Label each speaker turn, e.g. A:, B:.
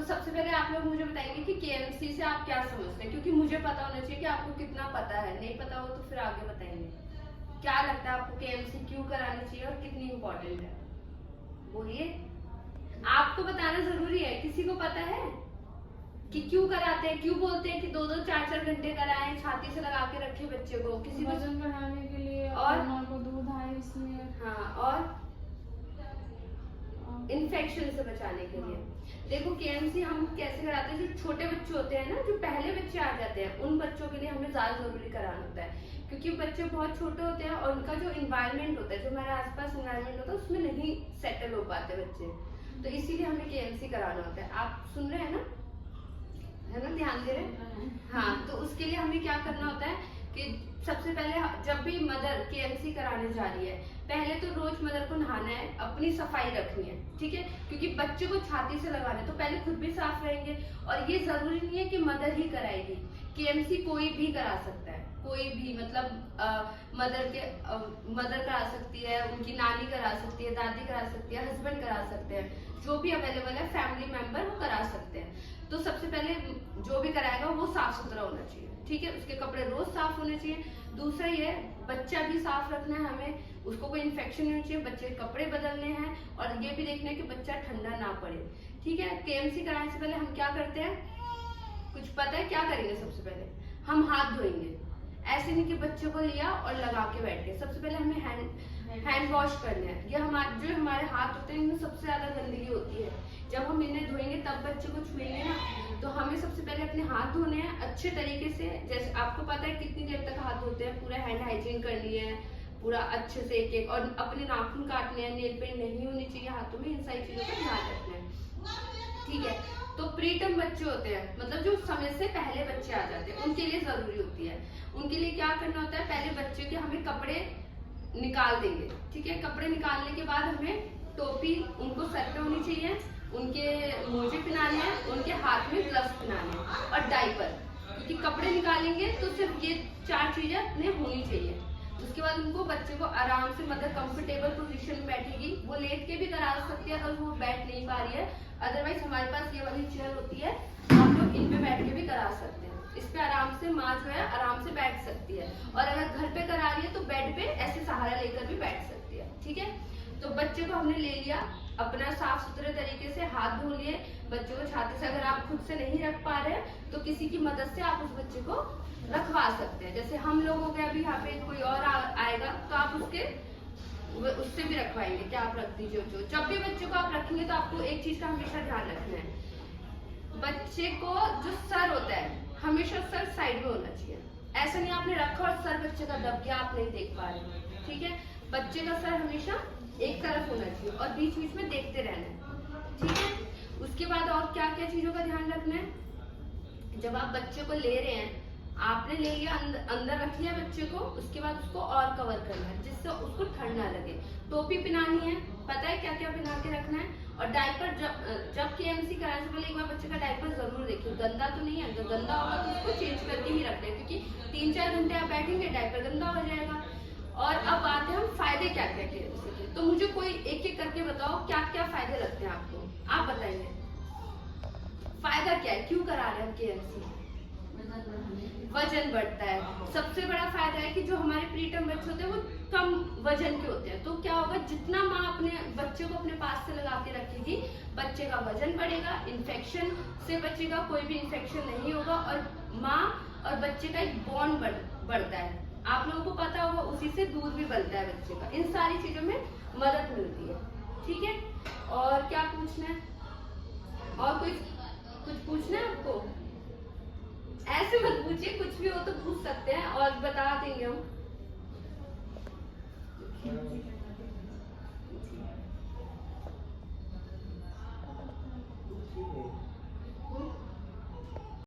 A: सबसे पहले आप लोग मुझे बताएंगे कि केएमसी से आप क्या समझते हैं, क्योंकि मुझे पता होना चाहिए कि आपको कितना पता है। नहीं पता हो तो फिर आगे बताएंगे। क्या लगता है आपको केएमसी क्यों करानी चाहिए और कितनी इम्पोर्टेंट है? बोलिए। आपको बताना जरूरी है। किसी को पता है कि क्यों कराते हैं? क्यों बोलते हैं कि 2-2 4-4 घंटे कराएं, छाती से लगा के रखे बच्चे को? किसी को?
B: वजन बढ़ाने के लिए
A: और
B: माँ को दूध आए इसलिए।
A: हाँ, और इन्फेक्शन से बचाने के लिए। देखो केएमसी हम कैसे कराते हैं, जो छोटे बच्चे होते हैं ना, जो पहले बच्चे आ जाते हैं, उन बच्चों के लिए हमें ज्यादा जरूरी कराना होता है, क्योंकि बच्चे बहुत छोटे होते हैं और उनका जो इन्वायरमेंट होता है, जो हमारे आसपास इन्वायरमेंट होता है, उसमें नहीं सेटल हो पाते बच्चे, तो इसीलिए हमें केएमसी कराना होता है। आप सुन रहे हैं ना, है ना, ध्यान दे रहे हैं? हाँ, तो उसके लिए हमें क्या करना होता है कि सबसे पहले जब भी मदर केएमसी कराने जा रही है, पहले तो रोज मदर को नहाना है, अपनी सफाई रखनी है, ठीक है, क्योंकि बच्चे को छाती से लगाना है तो पहले खुद भी साफ रहेंगे। और ये जरूरी नहीं है कि मदर ही कराएगी, केएमसी कोई भी करा सकता है, कोई भी, मतलब मदर करा सकती है, उनकी नानी करा सकती है, दादी करा सकती है, हस्बैंड करा सकते हैं, जो भी अवेलेबल है फैमिली मेंबर वो करा सकते हैं। तो सबसे पहले जो भी कराएगा वो साफ सुथरा होना चाहिए, ठीक है, उसके कपड़े रोज साफ होने चाहिए। दूसरा ये बच्चा भी साफ रखना है हमें, उसको कोई इन्फेक्शन नहीं होनी चाहिए, बच्चे के कपड़े बदलने हैं, और ये भी देखना है कि बच्चा ठंडा ना पड़े, ठीक है। केएमसी कराने से पहले हम क्या करते हैं, कुछ पता है क्या करेंगे? सबसे पहले हम हाथ धोएंगे। ऐसे नहीं कि बच्चे को लिया और लगा के बैठ गए। सबसे पहले हमें हैंड वॉश करना है। ये हमारे हाथ होते हैं, इनमें सबसे ज्यादा गंदगी होती है। जब हम इन्हें धोएंगे तब बच्चे को छुएंगे ना, तो हमें सबसे पहले अपने हाथ धोने हैं अच्छे तरीके से। जैसे आपको पता है कितनी देर तक हाथ धोते हैं, पूरा हैंड हाइजीन करनी है, पूरा अच्छे से एक और अपने नाखून काटने हैं, नेल पेंट नहीं होनी चाहिए हाथों में, इन सारी चीजों का ध्यान रखना है, ठीक है। तो प्रीटर्म बच्चे होते हैं, मतलब जो समय से पहले बच्चे आ जाते हैं, उनके लिए जरूरी होती है। उनके लिए क्या करना होता है, पहले बच्चे के हमें कपड़े निकाल देंगे, ठीक है। कपड़े निकालने के बाद हमें टोपी उनको सर पे होनी चाहिए, उनके मोजे पहनाने हैं, उनके हाथ में ग्लव्स पहनाने हैं, और डायपर, क्योंकि कपड़े निकालेंगे तो सिर्फ ये 4 चीजें अपने होनी चाहिए। उसके बाद उनको बच्चे को आराम से, मतलब कंफर्टेबल पोजीशन में बैठेगी, वो लेट के भी करा सकती है अगर वो बैठ नहीं पा रही है, अदरवाइज हमारे पास ये वाली चेयर होती है, हम लोग इन पे बैठ के भी करा सकते हैं। इस पे आराम से माँ जो है आराम से बैठ सकती है, और अगर घर पे करा रही है तो बेड पे ऐसे सहारा लेकर भी बैठ सकती है, ठीक है। तो बच्चे को हमने ले लिया, अपना साफ सुथरे तरीके से हाथ धो लिए, बच्चे को छाती से, अगर आप खुद से नहीं रख पा रहे हैं तो किसी की मदद से आप उस बच्चे को रखवा सकते हैं। जैसे हम लोग हो गए, अभी यहाँ पे कोई और आएगा तो आप उससे भी रखवाएंगे, क्या आप रख दीजिए। जब भी बच्चे को आप रखेंगे तो आपको एक चीज का हमेशा ध्यान रखना है, बच्चे को जो सर होता है हमेशा सर साइड में होना चाहिए। ऐसा नहीं आपने रखा और सर बच्चे का दब गया, आप नहीं देख पा रहे, ठीक है। बच्चे का सर हमेशा एक तरफ होना चाहिए और बीच बीच में देखते रहना है, ठीक है। उसके बाद और क्या क्या चीजों का ध्यान रखना है, जब आप बच्चे को ले रहे हैं, आपने ले लिया, अंदर रख लिया बच्चे को, उसके बाद उसको और कवर करना है जिससे उसको ठंड ना लगे। टोपी पहनानी है, पता है क्या क्या पहना के रखना है। और डायपर जब केएमसी कराने से पहले एक बार बच्चे का डायपर जरूर देखिए, गंदा तो नहीं है, अगर गंदा होगा तो उसको चेंज करके ही रखना है, क्योंकि 3-4 घंटे आप बैठेंगे डायपर गंदा हो जाएगा। और अब आते हैं हम फायदे क्या क्या केएमसी के, तो मुझे कोई एक एक करके बताओ क्या क्या फायदे लगते हैं आपको, आप बताइए फायदा क्या है, क्यों करा रहे हैं केएमसी? वजन बढ़ता है। सबसे बड़ा फायदा है कि जो हमारे प्रीटर्म बच्चे होते हैं वो कम वजन के होते हैं, तो क्या होगा, जितना माँ अपने बच्चे को अपने पास से लगा के रखेगी, बच्चे का वजन बढ़ेगा, इन्फेक्शन से बचेगा, कोई भी इन्फेक्शन नहीं होगा, और माँ और बच्चे का एक बॉन्ड बढ़ता है। आप लोगों को पता होगा, उसी से दूध भी बनता है बच्चे का। इन सारी चीजों में मदद मिलती है, ठीक है। और क्या पूछना है, और कुछ पूछना है आपको? ऐसे मत पूछिए, कुछ भी हो तो पूछ सकते हैं और बता देंगे हम।